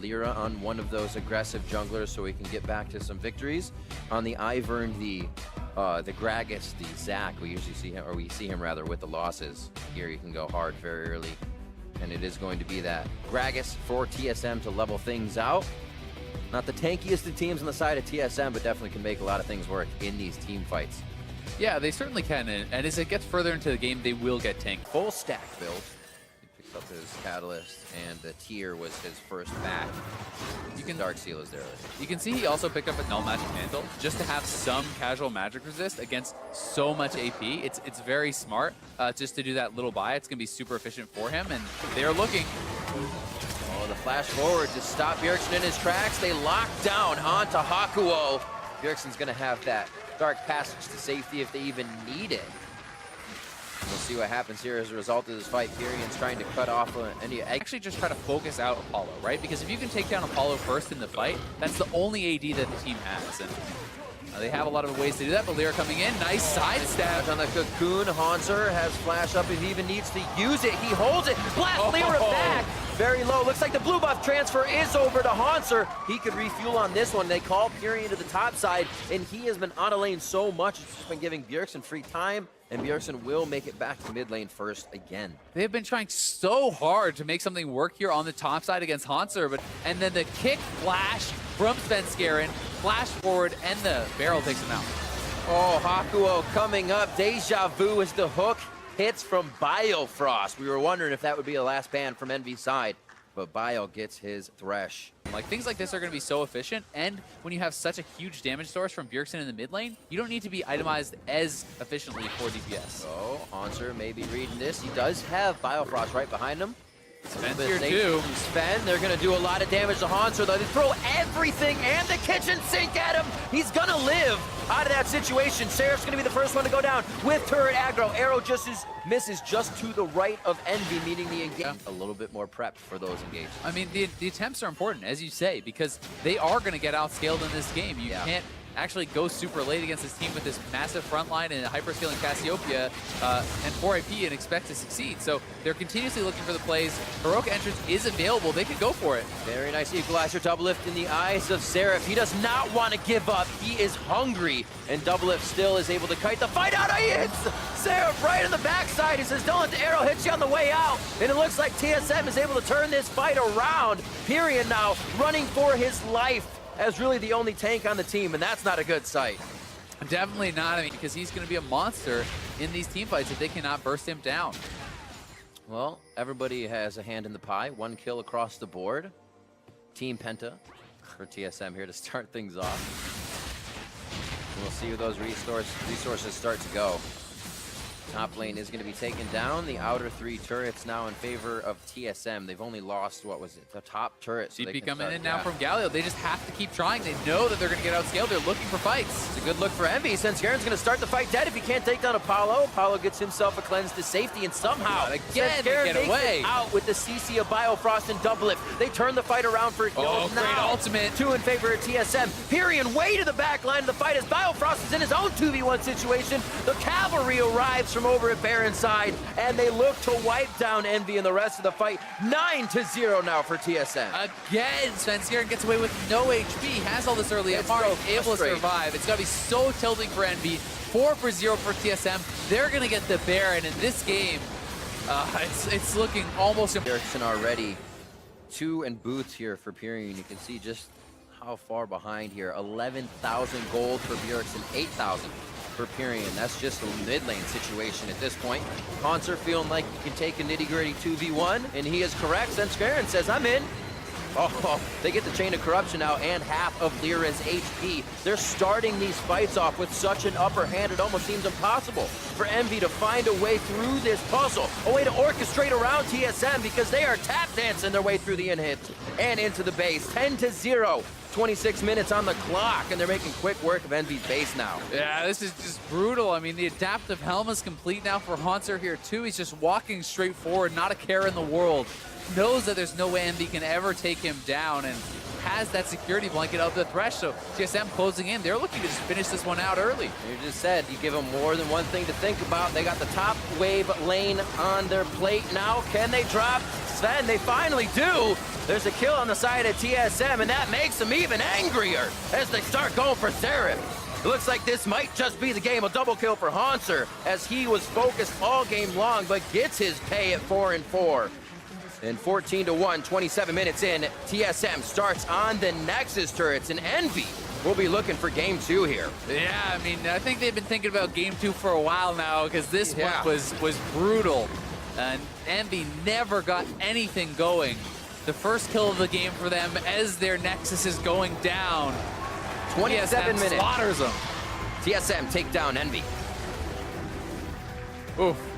Lyra on one of those aggressive junglers so we can get back to some victories. On the Ivern, the Gragas, the Zac, we usually see him, or we see him rather, with the losses. Here he can go hard very early. And it is going to be that Gragas for TSM to level things out. Not the tankiest of teams on the side of TSM, but definitely can make a lot of things work in these team fights. Yeah, they certainly can, and as it gets further into the game, they will get tanked. Full stack build. He picks up his Catalyst, and the tier was his first back. You can Dark Seal is there. You can see he also picked up a Null Magic Mantle just to have some casual magic resist against so much AP. It's very smart just to do that little buy. It's going to be super efficient for him, and they are looking. Oh, the flash forward to stop Bjergsen in his tracks. They lock down onto Hakuo. Bjergsen's going to have that Dark Passage to safety if they even need it. We'll see what happens here as a result of this fight. Pyrian's trying to cut off any... Actually just try to focus out Apollo, right? Because if you can take down Apollo first in the fight, that's the only AD that the team has. And they have a lot of ways to do that, but Lyra coming in. Nice sidestep. On the Cocoon, Hanser has flash up if he even needs to use it. He holds it. Blast Lyra back. Very low. Looks like the blue buff transfer is over to Hanser. He could refuel on this one. They call Pyrian to the top side, and he has been on a lane so much. It's just been giving Bjergsen free time, and Bjergsen will make it back to mid lane first again. They've been trying so hard to make something work here on the top side against Hanser, and then the kick flash from Svenskeren, flash forward, and the barrel takes him out. Oh, Hakuo coming up. Deja Vu is the hook. Hits from Biofrost. We were wondering if that would be a last ban from EnVy's side, but Bio gets his Thresh. Like, things like this are going to be so efficient, and when you have such a huge damage source from Bjergsen in the mid lane, you don't need to be itemized as efficiently for DPS. So, Hanser may be reading this. He does have Biofrost right behind him. Sven's here too. Sven, they're going to do a lot of damage to Hanser, though. They throw everything and the kitchen sink at him. He's going to live out of that situation. Seraph's going to be the first one to go down with turret aggro. Arrow just misses just to the right of EnVy, meaning the engage. Yeah. A little bit more prepped for those engagements. I mean, the attempts are important, as you say, because they are going to get outscaled in this game. You can't actually go super late against this team with this massive front line and hyperscaling Cassiopeia and 4 AP and expect to succeed. So they're continuously looking for the plays. Heroic entrance is available. They can go for it. Very nice equalizer. Double lift in the eyes of Seraph. He does not want to give up. He is hungry. And double lift still is able to kite the fight out. He hits Seraph right on the backside. He says, don't let the arrow hit you on the way out. And it looks like TSM is able to turn this fight around. Pyrian now running for his life as really the only tank on the team, and that's not a good sight. Definitely not, I mean, because he's going to be a monster in these team fights if they cannot burst him down. Well, everybody has a hand in the pie. 1 kill across the board. Team Penta for TSM here to start things off. We'll see where those resources start to go. Top lane is going to be taken down. The outer 3 turrets now in favor of TSM. They've only lost, what was it, the top turret. So CP coming in now from Galio. They just have to keep trying. They know that they're going to get outscaled. They're looking for fights. It's a good look for EnVy. Svenskaren's going to start the fight dead if he can't take down Apollo. Apollo gets himself a cleanse to safety, and somehow again get away out with the CC of Biofrost and double lift. They turn the fight around for great ultimate. 2 in favor of TSM. Pyrian way to the back line of the fight as Biofrost is in his own 2v1 situation. The cavalry arrives from over at Baron's side, and they look to wipe down EnVy in the rest of the fight. 9-0 now for TSM. Again, Svenskeren gets away with no HP, has all this early MR, able to survive. It's going to be so tilting for EnVy. 4-0 for TSM. They're going to get the Baron in this game. It's looking almost Bjergsen already. 2 and boots here for Pyrian. You can see just how far behind here. 11,000 gold for Bjergsen, 8,000 for Pyrian. That's just a mid lane situation at this point. Hanser feeling like he can take a nitty-gritty 2v1, and he is correct. Svenskeren says, I'm in. Oh, they get the Chain of Corruption now and half of Lyra's HP. They're starting these fights off with such an upper hand, it almost seems impossible for EnVy to find a way through this puzzle, a way to orchestrate around TSM, because they are tap dancing their way through the in-hit and into the base. 10-0. 26 minutes on the clock, and they're making quick work of EnVy's base now. Yeah, this is just brutal. I mean, the adaptive helm is complete now for Hanser here, too. He's just walking straight forward, not a care in the world. Knows that there's no way EnVy can ever take him down, and has that security blanket of the Thresh. So TSM closing in. They're looking to just finish this one out early. You just said you give them more than one thing to think about. They got the top wave lane on their plate now. Can they drop Sven? They finally do. There's a kill on the side of TSM, and that makes them even angrier as they start going for Seraph. It looks like this might just be the game. A double kill for Hanser as he was focused all game long, but gets his pay at 4-4. And 14-1, 27 minutes in, TSM starts on the Nexus turrets, and EnVy will be looking for game 2 here. Yeah, I mean, I think they've been thinking about game 2 for a while now because this one was brutal. And EnVy never got anything going. The first kill of the game for them as their Nexus is going down. 27 minutes. Slaughters them. TSM take down EnVy. Oof.